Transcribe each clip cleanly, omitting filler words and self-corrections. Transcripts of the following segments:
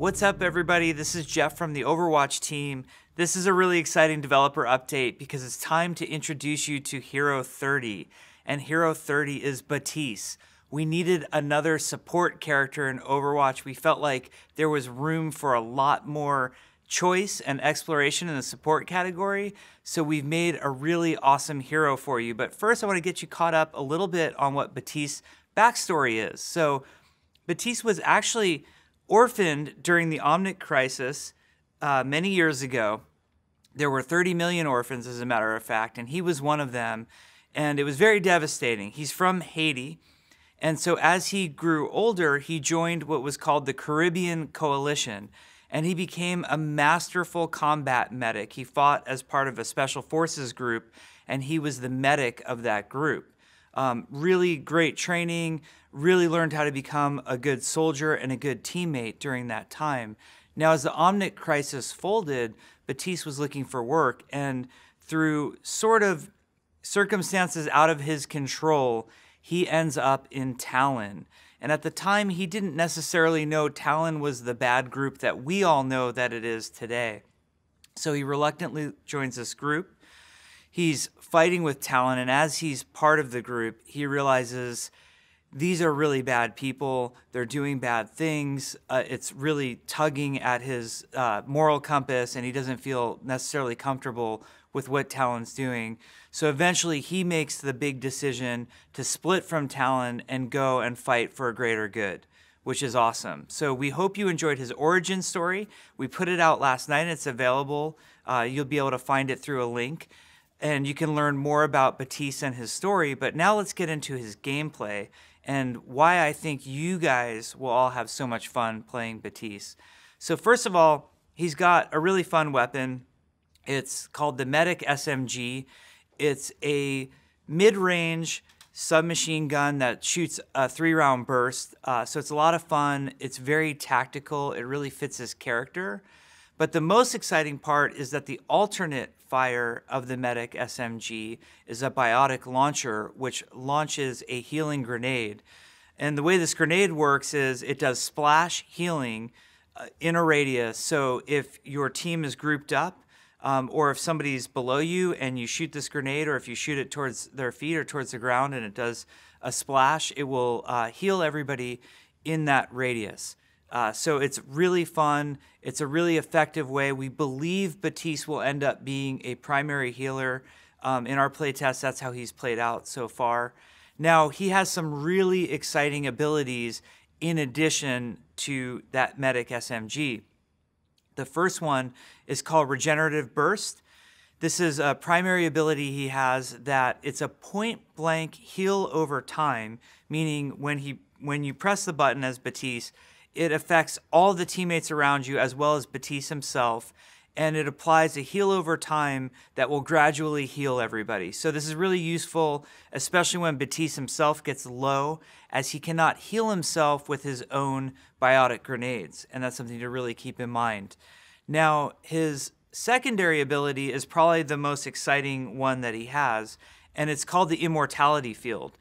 What's up, everybody? This is Jeff from the Overwatch team. This is a really exciting developer update because it's time to introduce you to Hero 30. And Hero 30 is Batista. We needed another support character in Overwatch. We felt like there was room for a lot more choice and exploration in the support category. So we've made a really awesome hero for you. But first, I want to get you caught up a little bit on what Batista's backstory is. So Batista was actually orphaned during the Omnic crisis many years ago. There were 30 million orphans, as a matter of fact, and he was one of them. And it was very devastating. He's from Haiti. And so as he grew older, he joined what was called the Caribbean Coalition. And he became a masterful combat medic. He fought as part of a special forces group, and he was the medic of that group. Really great training, really learned how to become a good soldier and a good teammate during that time. Now, as the Omnic crisis folded, Batista was looking for work, and through sort of circumstances out of his control, he ends up in Talon. And at the time, he didn't necessarily know Talon was the bad group that we all know that it is today. So he reluctantly joins this group. He's fighting with Talon, and as he's part of the group, he realizes these are really bad people. They're doing bad things. It's really tugging at his moral compass, and he doesn't feel necessarily comfortable with what Talon's doing. So eventually, he makes the big decision to split from Talon and go and fight for a greater good, which is awesome. So we hope you enjoyed his origin story. We put it out last night. It's available. You'll be able to find it through a link. And you can learn more about Batista and his story. But now let's get into his gameplay and why I think you guys will all have so much fun playing Batista. So first of all, he's got a really fun weapon. It's called the Medic SMG. It's a mid-range submachine gun that shoots a 3-round burst. So it's a lot of fun. It's very tactical. It really fits his character. But the most exciting part is that the alternate fire of the Medic SMG is a biotic launcher, which launches a healing grenade. And the way this grenade works is it does splash healing in a radius. So if your team is grouped up, or if somebody's below you and you shoot this grenade, or if you shoot it towards their feet or towards the ground and it does a splash, it will heal everybody in that radius. So it's really fun. It's a really effective way. We believe Batista will end up being a primary healer. In our playtest, that's how he's played out so far. Now, he has some really exciting abilities in addition to that Medic SMG. The first one is called Regenerative Burst. This is a primary ability he has that it's a point-blank heal over time, meaning when you press the button as Batista, it affects all the teammates around you as well as Batista himself, and it applies a heal over time that will gradually heal everybody. So this is really useful, especially when Batista himself gets low, as he cannot heal himself with his own biotic grenades, and that's something to really keep in mind. Now, his secondary ability is probably the most exciting one that he has, and it's called the Immortality Field.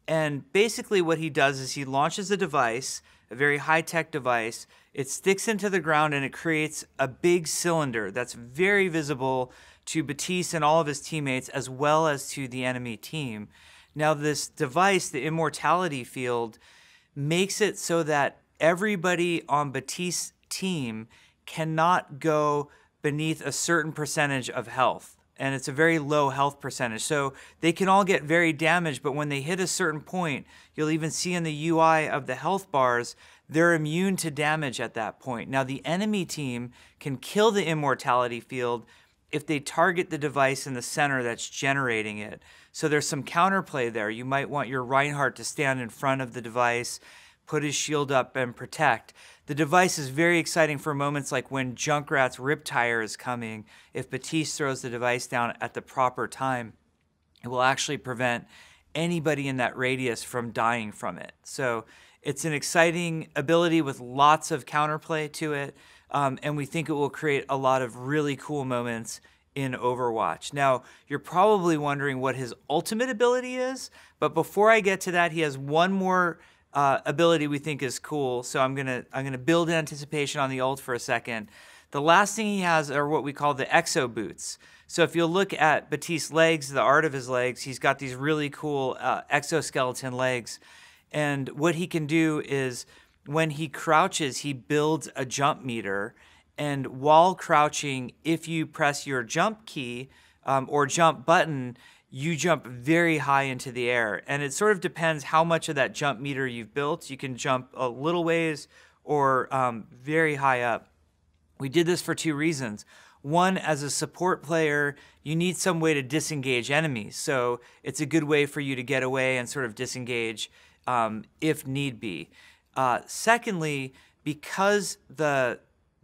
And basically what he does is he launches a device, a very high-tech device. It sticks into the ground and it creates a big cylinder that's very visible to Batista and all of his teammates as well as to the enemy team. Now this device, the Immortality Field, makes it so that everybody on Batista's team cannot go beneath a certain percentage of health. And it's a very low health percentage. So they can all get very damaged, but when they hit a certain point, you'll even see in the UI of the health bars, they're immune to damage at that point. Now, the enemy team can kill the Immortality Field if they target the device in the center that's generating it. So there's some counterplay there. You might want your Reinhardt to stand in front of the device, put his shield up, and protect. The device is very exciting for moments like when Junkrat's Riptire is coming. If Batista throws the device down at the proper time, it will actually prevent anybody in that radius from dying from it. So it's an exciting ability with lots of counterplay to it, and we think it will create a lot of really cool moments in Overwatch. Now, you're probably wondering what his ultimate ability is, but before I get to that, he has one more ability we think is cool. So I'm gonna build in anticipation on the ult for a second. The last thing he has are what we call the exo boots. So if you'll look at Batista's legs, the art of his legs, he's got these really cool exoskeleton legs. And what he can do is when he crouches, he builds a jump meter. And while crouching, if you press your jump key or jump button, you jump very high into the air. And it sort of depends how much of that jump meter you've built. You can jump a little ways or very high up. We did this for two reasons. One, as a support player, you need some way to disengage enemies. So it's a good way for you to get away and sort of disengage if need be. Secondly, because the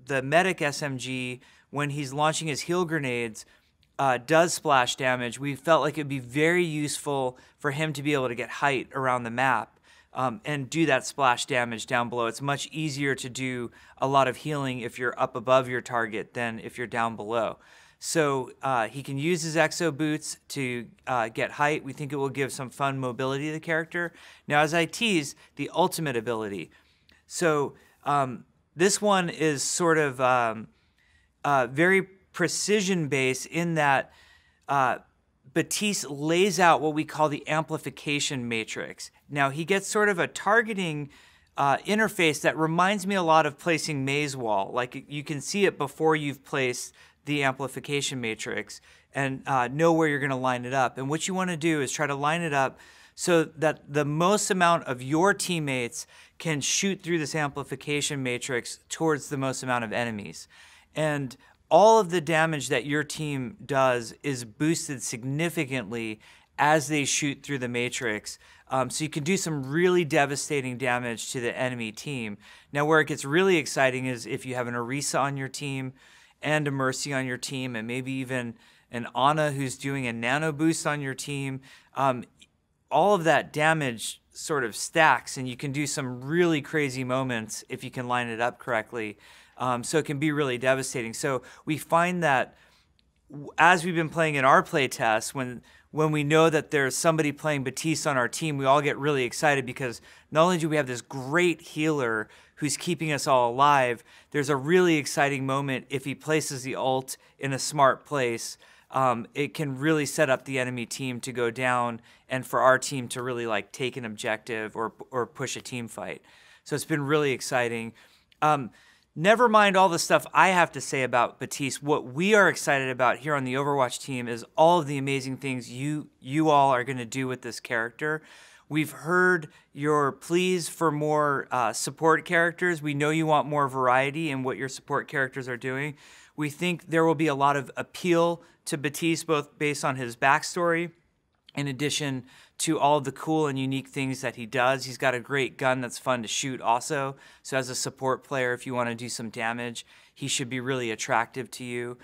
medic SMG, when he's launching his heal grenades, does splash damage, we felt like it'd be very useful for him to be able to get height around the map and do that splash damage down below. It's much easier to do a lot of healing if you're up above your target than if you're down below. So he can use his exo boots to get height. We think it will give some fun mobility to the character. Now, as I tease, the ultimate ability. So this one is sort of very precision-based in that Batista lays out what we call the amplification matrix. Now, he gets sort of a targeting interface that reminds me a lot of placing maze wall. Like, you can see it before you've placed the amplification matrix and know where you're going to line it up. And what you want to do is try to line it up so that the most amount of your teammates can shoot through this amplification matrix towards the most amount of enemies. And all of the damage that your team does is boosted significantly as they shoot through the matrix. So you can do some really devastating damage to the enemy team. Now, where it gets really exciting is if you have an Orisa on your team and a Mercy on your team, and maybe even an Ana who's doing a nano boost on your team. All of that damage sort of stacks, and you can do some really crazy moments if you can line it up correctly. So it can be really devastating. So we find that as we've been playing in our play tests, when we know that there's somebody playing Batista on our team, we all get really excited because not only do we have this great healer who's keeping us all alive, there's a really exciting moment if he places the ult in a smart place. It can really set up the enemy team to go down and for our team to really like take an objective or push a team fight. So it's been really exciting. Never mind all the stuff I have to say about Batista. What we are excited about here on the Overwatch team is all of the amazing things you all are going to do with this character. We've heard your pleas for more support characters. We know you want more variety in what your support characters are doing. We think there will be a lot of appeal to Batista, both based on his backstory, in addition to all the cool and unique things that he does. He's got a great gun that's fun to shoot also. So as a support player, if you want to do some damage, he should be really attractive to you.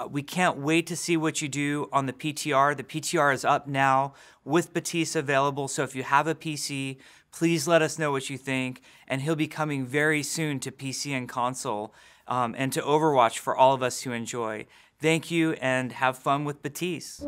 We can't wait to see what you do on the PTR. The PTR is up now with Batista available. So if you have a PC, please let us know what you think. And he'll be coming very soon to PC and console and to Overwatch for all of us to enjoy. Thank you and have fun with Batista.